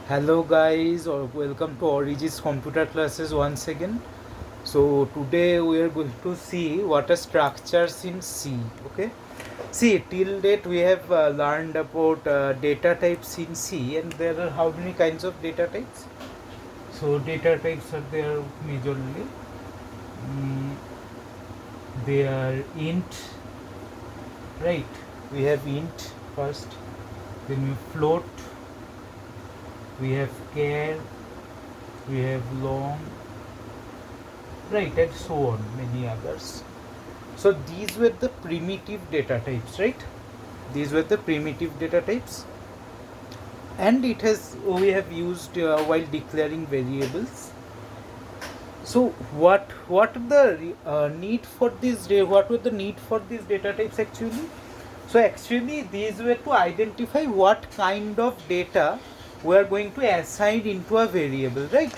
Hello guys, or welcome to Origis computer classes once again. So today we are going to see what are structures in C. Okay, see, till date we have learned about data types in C, and there are how many kinds of data types? So data types are there majorly. Mm, they are int, right? We have int first, then we float, we have char, we have long, right, and so on, many others. So these were the primitive data types, right? These were the primitive data types, and it has we have used while declaring variables. So what the need for this what were the need for these data types actually? So actually these were to identify what kind of data we are going to assign into a variable, right?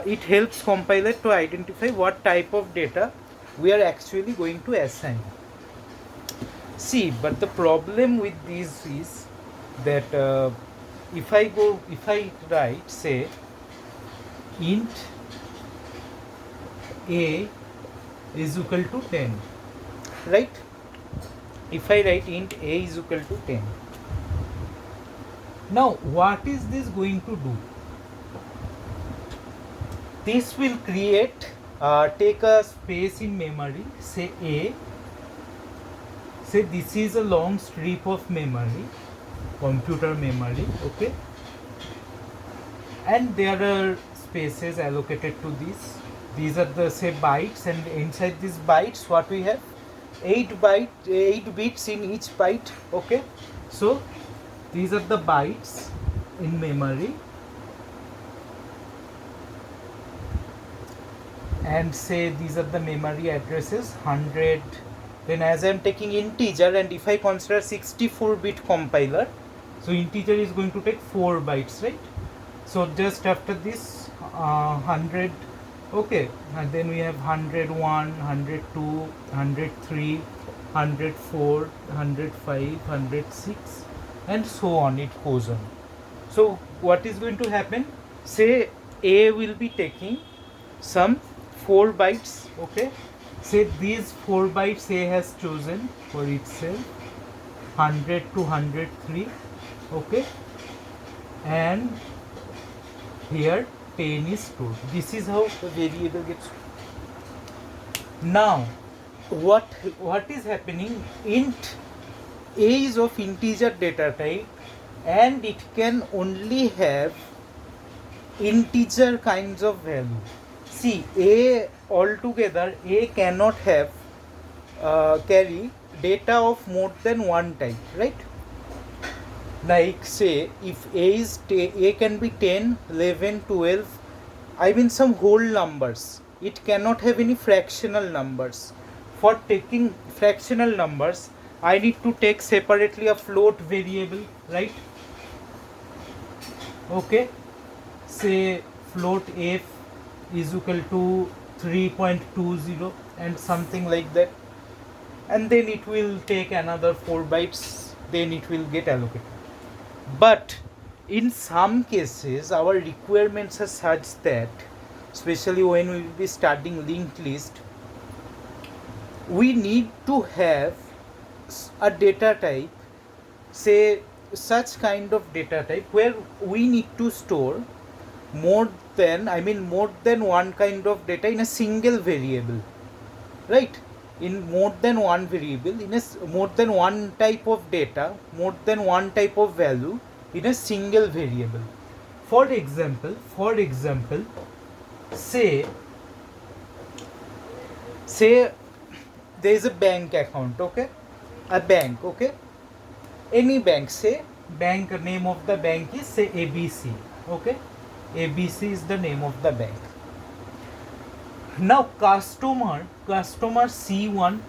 It helps compiler to identify what type of data we are actually going to assign. See, but the problem with this is that if I write, say, int a is equal to 10, right? If I write int a is equal to 10, now what is this going to do? This will create, take a space in memory, say a, say this is a long strip of memory, computer memory, okay, and there are spaces allocated to this. These are the, say, bytes, and inside these bytes what we have, 8 bits in each byte, okay. So these are the bytes in memory, and say these are the memory addresses 100. Then as I am taking integer, and if I consider 64-bit compiler, so integer is going to take 4 bytes, right? So just after this 100, okay, and then we have 101, 102, 103, 104, 105, 106, and so on, it goes on. So what is going to happen? Say A will be taking some 4 bytes, okay. Say these 4 bytes A has chosen for itself, 100 to 103, okay, and here 10 is stored. This is how the variable gets. Now what is happening? Int a is of integer data type, and it can only have integer kinds of value. See, a altogether a cannot have carry data of more than one type, right? Like, say, if a can be 10, 11, 12, I mean some whole numbers. It cannot have any fractional numbers. For taking fractional numbers, I need to take separately a float variable, right? Okay, say float f is equal to 3.20 and something like that, and then it will take another 4 bytes, then it will get allocated. But in some cases our requirements are such that, especially when we will be studying linked list, we need to have a data type, say such kind of data type where we need to store more than one kind of data in a single variable, right? In more than one variable, in more than one type of data, more than one type of value in a single variable. For example, say there is a bank account, okay, a bank, okay, any bank, say bank name of the bank is, say, ABC, okay, ABC is the name of the bank. Now customer C1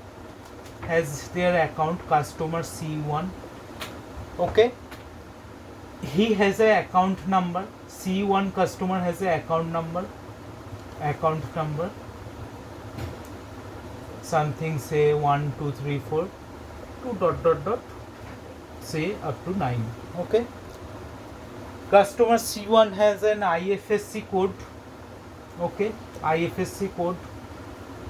has their account, customer C1, okay, he has a account number, C1 customer has a account number, something, say 1 2 3 4 2 dot dot dot, say up to 9, okay. Customer C1 has an IFSC code. Okay, IFSC code.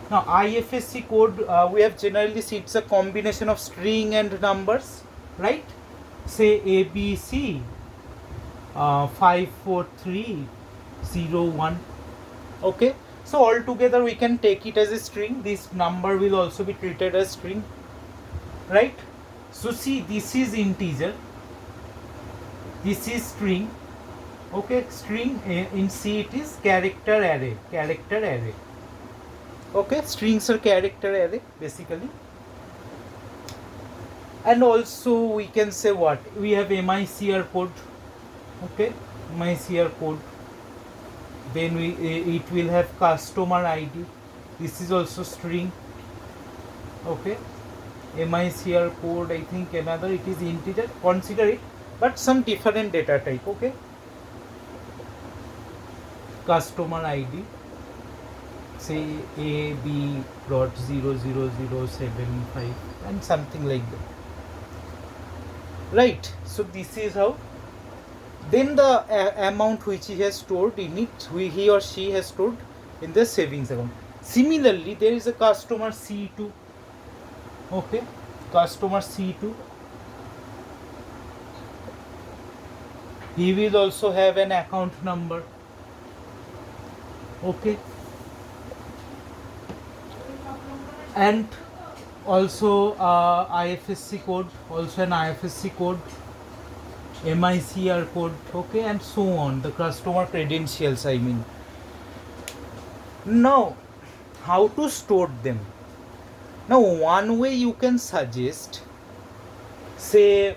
Now IFSC code, we have generally seen it's a combination of string and numbers, right? Say ABC 54301. Okay, so altogether we can take it as a string. This number will also be treated as string, right? So see, this is integer, this is string. Okay, string in C it is character array, okay, strings are character array basically. And also we can say what, we have MICR code. Okay, MICR code, then it will have customer ID, this is also string. Okay, MICR code, I think another, it is integer, consider it, but some different data type. Okay, customer ID, say AB.00075 and something like that, right? So this is how. Then the amount which he has stored in it, he or she has stored in the savings account. Similarly, there is a customer C2. Okay, customer C2. He will also have an account number. Okay, and also IFSC code, also an IFSC code, MICR code. Okay, and so on, the customer credentials, I mean. Now, how to store them? Now, one way you can suggest, say,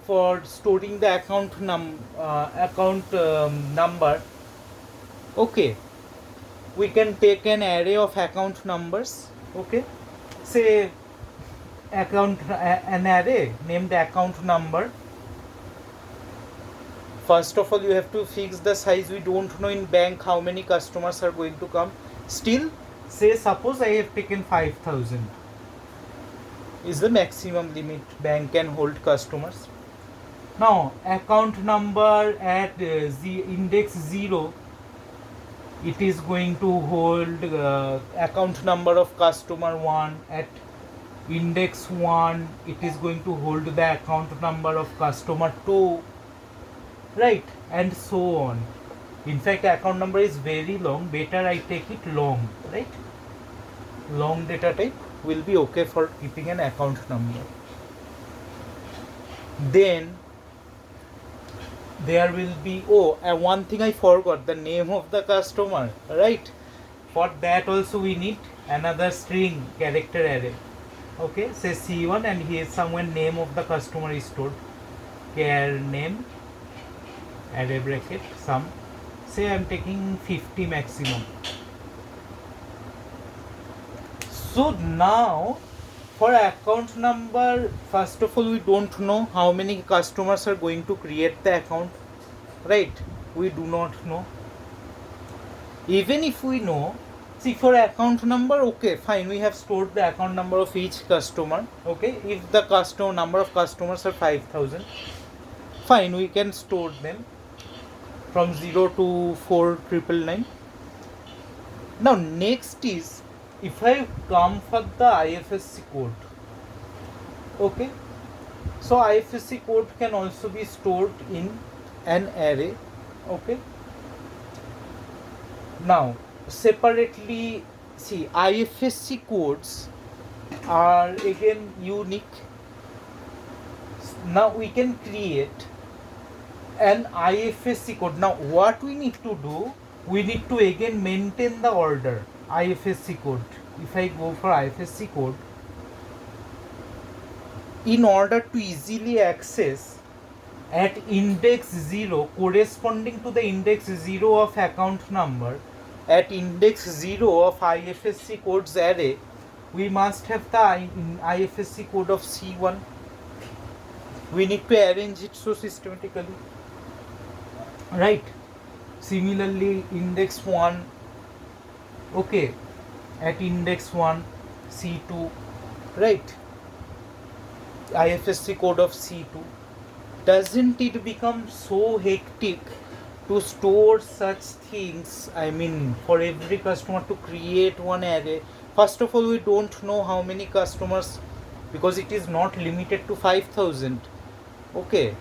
for storing the account number, okay, we can take an array of account numbers. Okay, say an array named account number. First of all, you have to fix the size. We don't know in bank how many customers are going to come. Still, say suppose I have taken 5,000 is the maximum limit bank can hold customers. Now account number at index 0, it is going to hold account number of customer 1. At index 1, it is going to hold the account number of customer 2, right, and so on. In fact, account number is very long, better I take it long, right? Long data type will be okay for keeping an account number. Then there will be, one thing I forgot, the name of the customer, right? For that also we need another string character array. Okay, say C1, and here somewhere name of the customer is stored, care name, array bracket, sum. Say I am taking 50 maximum. So now for account number, first of all, we don't know how many customers are going to create the account, right? We do not know. Even if we know, see, for account number, okay, fine, we have stored the account number of each customer. Okay, if the customer number of customers are 5,000, fine, we can store them from 0 to 4,999. Now next is, if I come for the IFSC code, okay, so IFSC code can also be stored in an array. Okay, now separately, see, IFSC codes are again unique. Now we can create an IFSC code. Now what we need to do, we need to again maintain the order. IFSC code, if I go for IFSC code, in order to easily access at index 0 corresponding to the index 0 of account number, at index 0 of IFSC codes array, we must have the IFSC code of C1. We need to arrange it so systematically, right? Similarly, index 1, okay, at index 1, C2, right? IFSC code of C2, doesn't it become so hectic to store such things? I mean, for every customer to create one array. First of all, we don't know how many customers, because it is not limited to 5,000. Okay,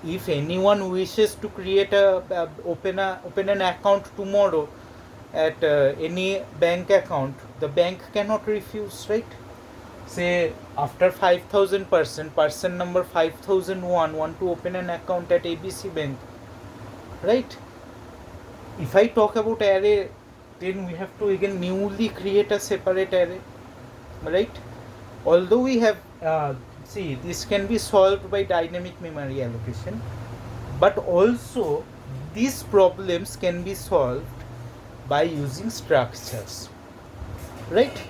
if anyone wishes to create open an account tomorrow at any bank account, the bank cannot refuse, right? Say after 5,000 person number 5001 want to open an account at ABC Bank, right? If I talk about array, then we have to again newly create a separate array, right? Although we have see, this can be solved by dynamic memory allocation, but also these problems can be solved by using structures, right?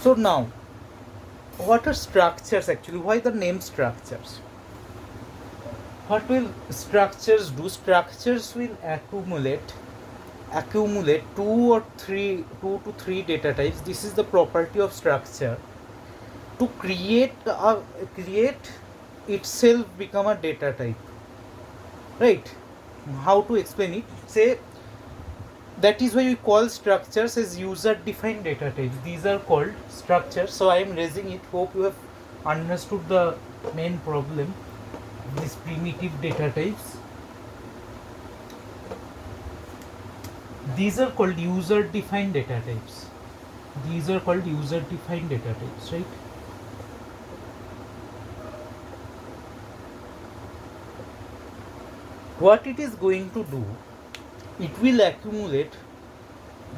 So now, what are structures actually? Why the name structures? What will structures do? Structures will accumulate two to three data types. This is the property of structure, to create itself become a data type, right? How to explain it? Say, that is why we call structures as user defined data types. These are called structures. So I am raising it. Hope you have understood the main problem, these primitive data types. These are called user defined data types. These are called user defined data types, right? What it is going to do, it will accumulate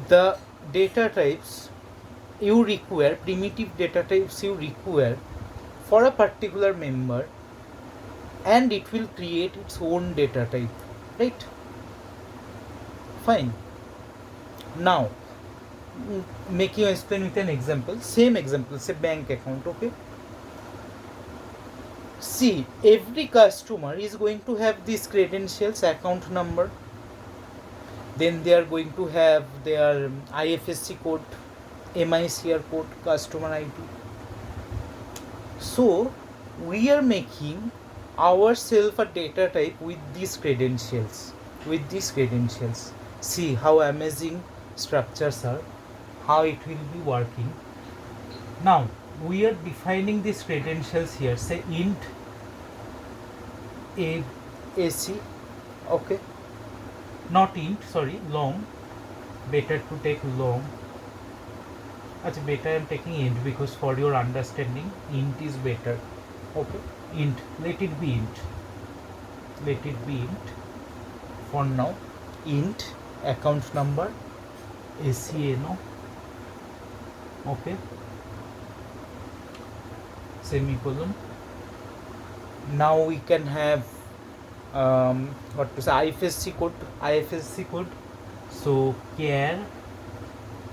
the data types you require, primitive data types you require for a particular member, and it will create its own data type, right? Fine. Now, make you explain with an example. Same example, say bank account, okay? See, every customer is going to have these credentials, account number, then they are going to have their IFSC code, MICR code, customer ID. So we are making ourselves a data type with these credentials. See how amazing structures are, how it will be working. Now we are defining these credentials here. Say int AC, okay, not int, sorry, long, better to take long. Achha, better I am taking int because for your understanding int is better, okay. Int, let it be int for now. Int account number ACNO, okay, semicolon. Now we can have what to say, IFSC code. So care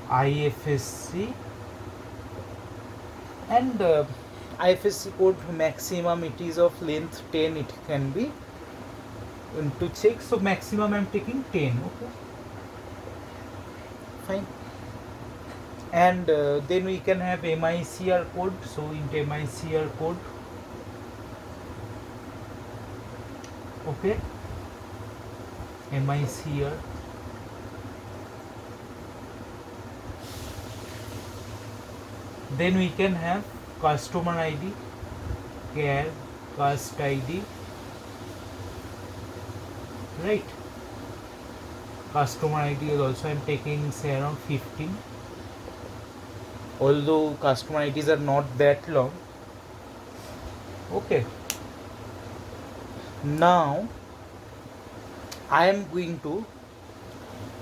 IFSC, and IFSC code maximum it is of length 10, it can be to check. So maximum I am taking 10, okay, fine. And then we can have MICR code. So int MICR code, okay, MICR. Then we can have customer ID, care cust ID, right? Customer ID is also I am taking say around 15, although customer IDs are not that long, okay. Now I am going to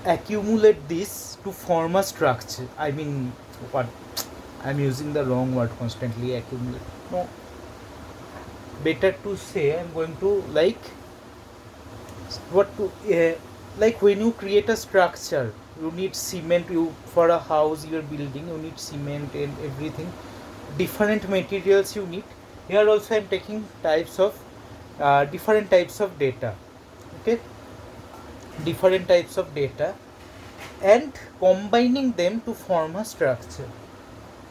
accumulate this to form a structure. I mean, what, I am using the wrong word constantly, accumulate. No, better to say I am going to like like when you create a structure, you need cement. You, for a house you are building, you need cement and everything, different materials you need. Here also I am taking types of different types of data, okay, different types of data, and combining them to form a structure.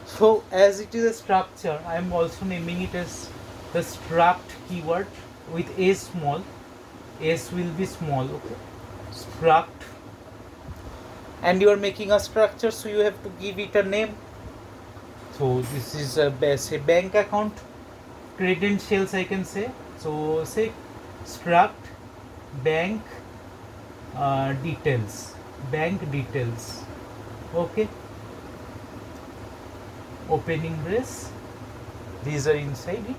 So as it is a structure, I am also naming it as the struct keyword with a small, s will be small, okay, struct, and you are making a structure, so you have to give it a name. So this is a say bank account credentials, I can say. So say struct bank details, okay, opening brace, these are inside it,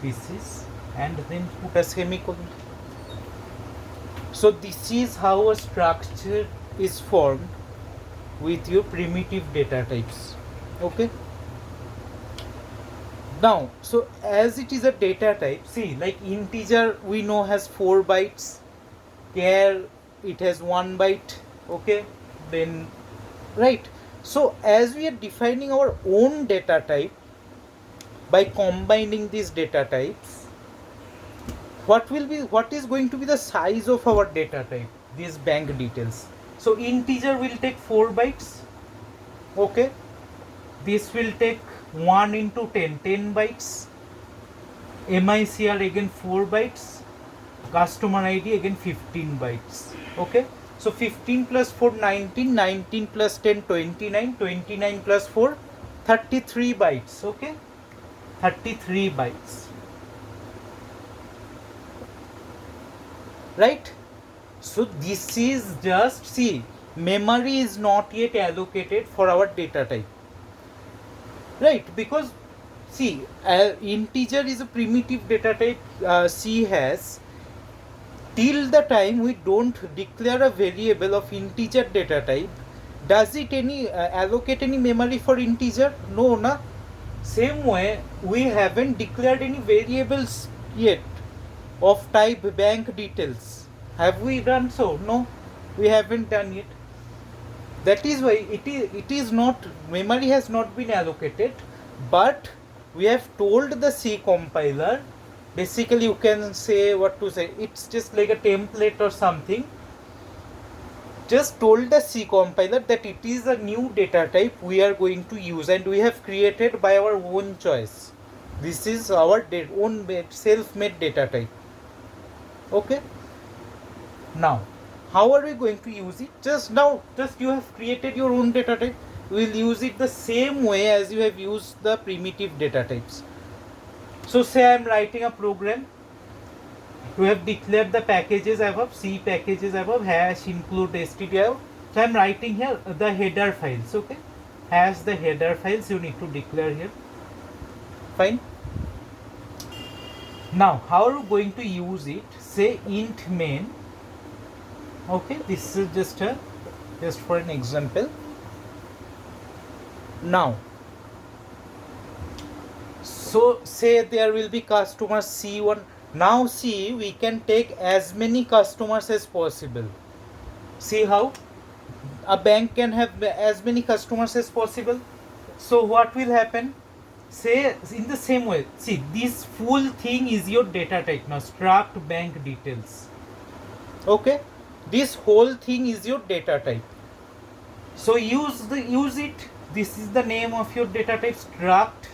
this is, and then put a semicolon. So this is how a structure is formed with your primitive data types, okay. Now, so as it is a data type, see, like integer we know has 4 bytes, char it has 1 byte, okay, then, right. So as we are defining our own data type by combining these data types, what is going to be the size of our data type, these bank details? So integer will take 4 bytes, okay, this will take 1 into 10 bytes, MICR again 4 bytes, customer ID again 15 bytes, okay. So 15 plus 4 19, 19 plus 10 29, 29 plus 4 33 bytes, okay, 33 bytes, right. So this is just, see, memory is not yet allocated for our data type, right, because see, integer is a primitive data type. C has, till the time we don't declare a variable of integer data type, does it any allocate any memory for integer? No, na. Same way, we haven't declared any variables yet of type bank details. Have we done so? No, we haven't done it. That is why it is not, memory has not been allocated, but we have told the C compiler, basically you can say, what to say, it's just like a template or something, just told the C compiler that it is a new data type we are going to use and we have created by our own choice. This is our own self-made data type, okay. Now how are we going to use it? Just you have created your own data type, we will use it the same way as you have used the primitive data types. So say I am writing a program to have declared the packages above, C packages above, hash include stdio. So I am writing here the header files, okay, hash the header files you need to declare here, fine. Now how are we going to use it? Say int main, okay, this is just for an example. Now, so say there will be customer C1. Now see, we can take as many customers as possible. See how a bank can have as many customers as possible. So what will happen? Say in the same way, see, this full thing is your data type now, struct bank details, okay. This whole thing is your data type. So use it. This is the name of your data type, struct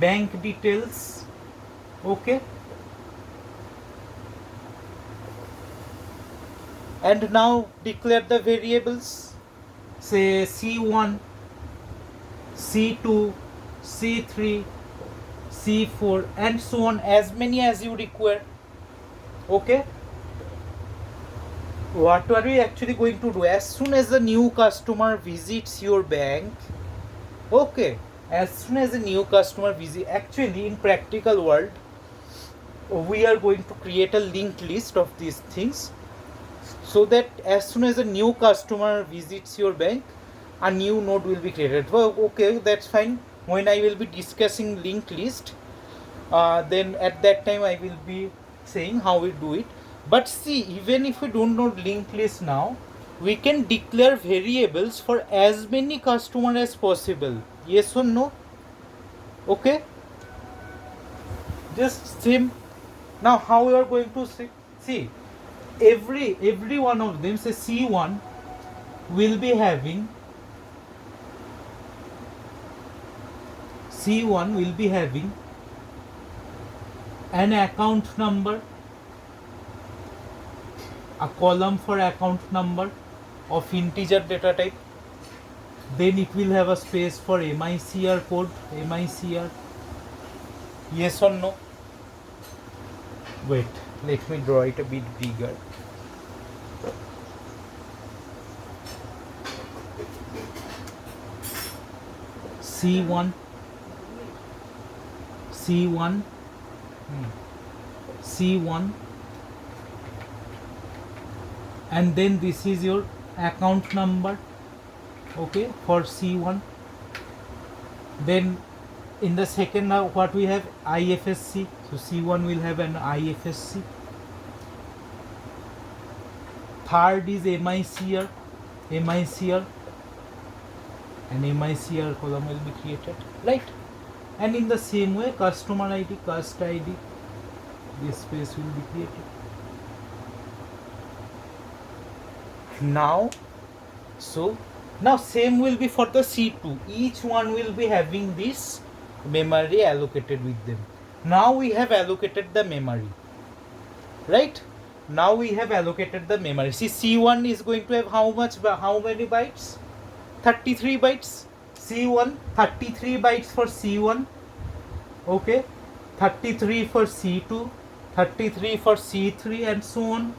bank details, okay. And now declare the variables, say C1, C2, C3, C4 and so on, as many as you require, okay. What are we actually going to do? As soon as the new customer visits your bank, okay, as soon as a new customer visit, actually in practical world we are going to create a linked list of these things, so that as soon as a new customer visits your bank, a new node will be created. Well, okay, that's fine. When I will be discussing linked list, then at that time I will be saying how we do it. But see, even if we don't know linked list now, we can declare variables for as many customers as possible. Yes or no? Okay? Just same. Now how we are going to see, every one of them, say C1 will be having an account number, a column for account number of integer data type. Then it will have a space for MICR code, MICR. Yes or no? Wait, let me draw it a bit bigger. C1, C1, C1, and then this is your account number, okay, for C1. Then in the second, now what we have, IFSC. So C1 will have an IFSC. Third is MICR, MICR, and MICR column will be created, right? And in the same way, customer ID, cust ID, this space will be created. Now, so now same will be for the C2. Each one will be having this memory allocated with them. Now we have allocated the memory, right? Now we have allocated the memory. See, C1 is going to have how many bytes? 33 bytes. C1, 33 bytes for C1, okay, 33 for C2, 33 for C3, and so on.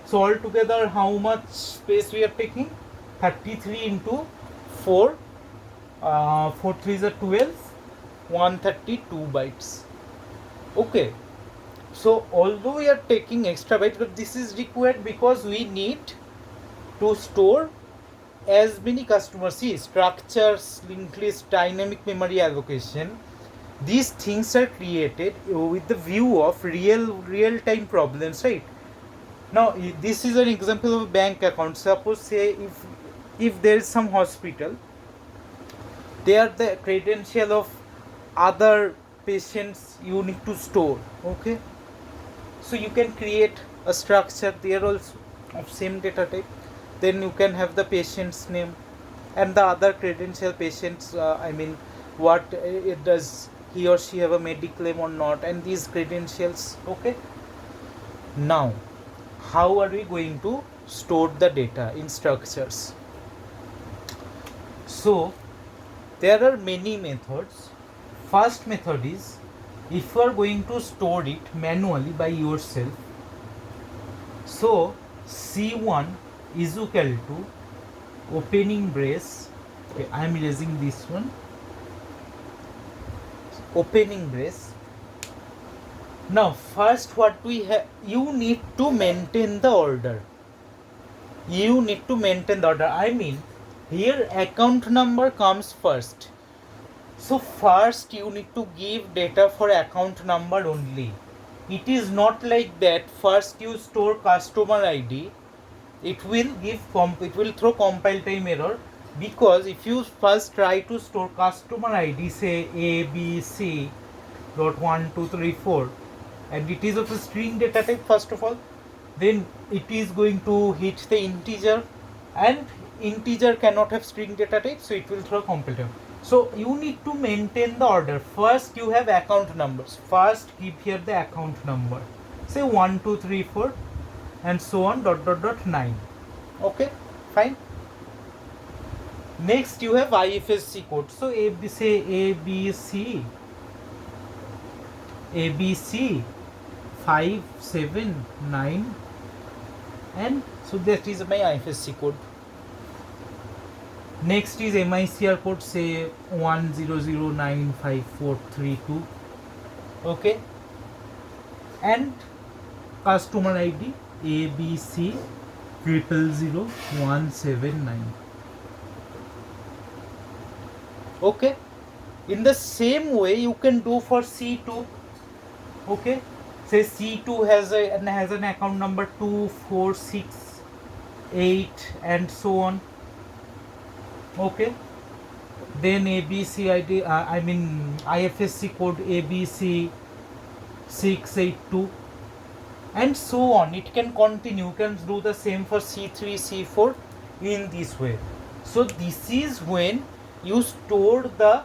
So altogether, how much space we are taking? 33 into 4, 4 3s are 12, 132 bytes. Okay. So although we are taking extra bytes, but this is required because we need to store as many customers. See, structures, linked list, dynamic memory allocation, these things are created with the view of real-time problems, right? Now, this is an example of a bank account. Suppose, say, if there is some hospital, they are the credential of other patients you need to store, okay? So you can create a structure there also of same data type. Then you can have the patient's name and the other credential patients, what it does he or she have a mediclaim or not, and these credentials, okay? Now, how are we going to store the data in structures? So, there are many methods. First method is, if you are going to store it manually by yourself, so C1 is equal to opening brace, okay, I am erasing this one, opening brace. Now first what we have, you need to maintain the order. You need to maintain the order. I mean, here account number comes first. So first you need to give data for account number only. It is not like that. First you store customer ID. It will throw compile time error, because if you first try to store customer ID, say ABC dot 1 2 3 4, and it is of a string data type first of all, then it is going to hit the integer, and integer cannot have string data type, so it will throw compile time. So you need to maintain the order. First you have account numbers. First give here the account number. Say 1 2 3 4 and so on dot 9. Okay, fine. Next you have IFSC code. So ABC 5 7 9, and so that is my IFSC code. Next is MICR code, say 1009543 okay, and customer ID ABC 000179. Okay, in the same way you can do for C2. Okay, say C2 has an account number 2468 and so on. Okay, then ABC ID, IFSC code ABC 682 and so on. It can continue. You can do the same for C3 C4 in this way. So this is when you store the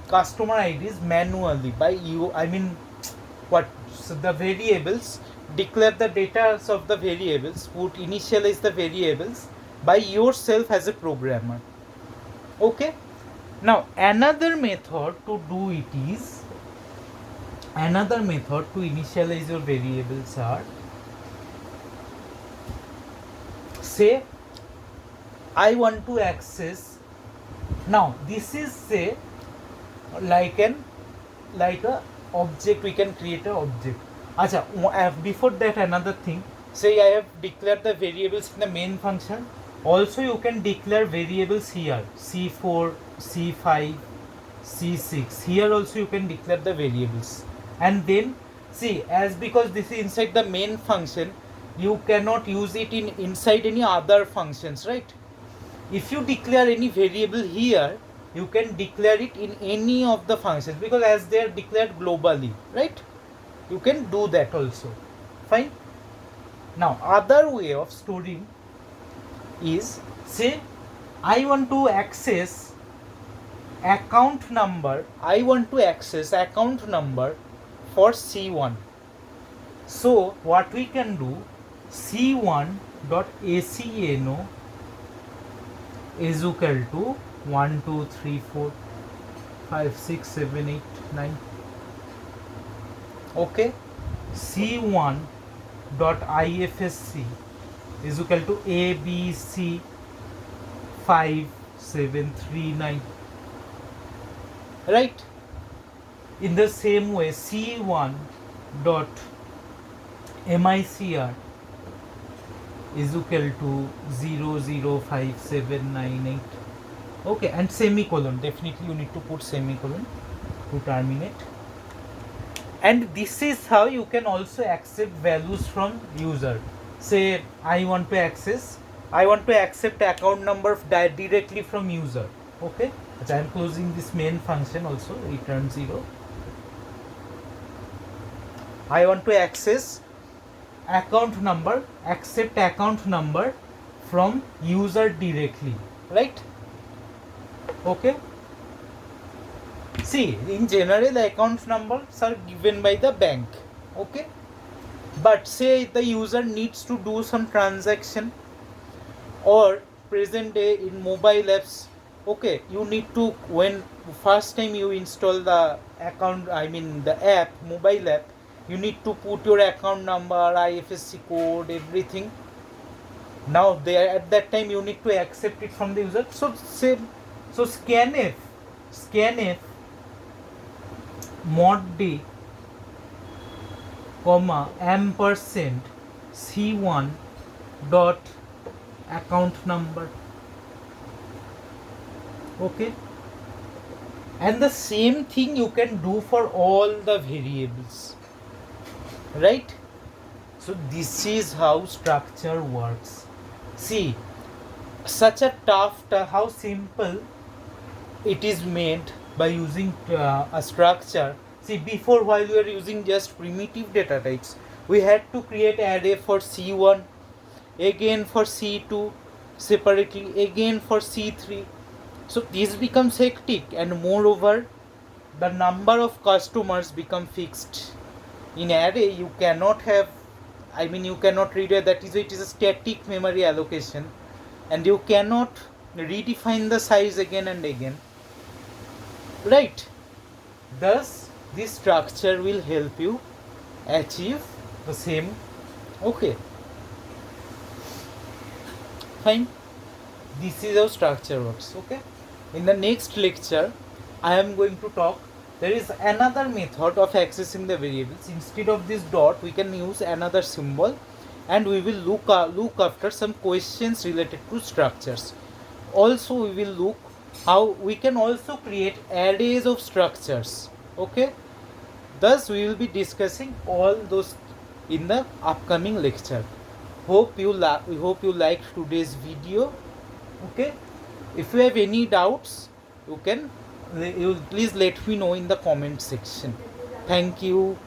customer IDs manually by you, what, so the variables, declare the data of the variables, put initialize the variables by yourself as a programmer. Okay. Now another method to do it is, another method to initialize your variables are, say I want to access, now this is say like a object, we can create an object. Acha, before that another thing, say I have declared the variables in the main function. Also you can declare variables here, C4, C5, C6. Here also you can declare the variables. And then see, as because this is inside the main function, you cannot use it in inside any other functions, right? If you declare any variable here, you can declare it in any of the functions, because as they are declared globally, right? You can do that also. Fine. Now other way of storing is, say I want to access account number, I want to access account number for C1. So what we can do, C1.acno is equal to 1 2 3 4 5 6 7 8 9. Okay. C1.ifsc is equal to ABC 5 7 3 9. Right. In the same way, C1.micr is equal to 0 0 5 7 9 8. Okay, and semicolon. Definitely you need to put semicolon to terminate. And this is how you can also accept values from user. Say I want to accept account number directly from user. Okay, so I am closing this main function also, return 0. I want to access account number, accept account number from user directly, right? Okay. See, in general account numbers are given by the bank. Okay. But say the user needs to do some transaction, or present day in mobile apps, okay, you need to, when first time you install the account, I mean the app, mobile app, you need to put your account number, IFSC code, everything. Now there at that time you need to accept it from the user. So say, so scanf mod d comma ampersand C1 dot account number. Okay, and the same thing you can do for all the variables, right? So this is how structure works. See, such a how simple it is made by using a structure. See, before, while we were using just primitive data types, we had to create array for C1, again for C2 separately, again for C3. So this becomes hectic, and moreover the number of customers become fixed. In array you cannot have, I mean you cannot read it, that is, it is a static memory allocation, and you cannot redefine the size again and again, right? Thus this structure will help you achieve the same. Okay, fine. This is how structure works. Okay, in the next lecture I am going to talk, there is another method of accessing the variables. Instead of this dot we can use another symbol, and we will look after some questions related to structures. Also we will look how we can also create arrays of structures. Okay, thus we will be discussing all those in the upcoming lecture. Hope you liked today's video. Okay, if you have any doubts, you please let me know in the comment section. Thank you.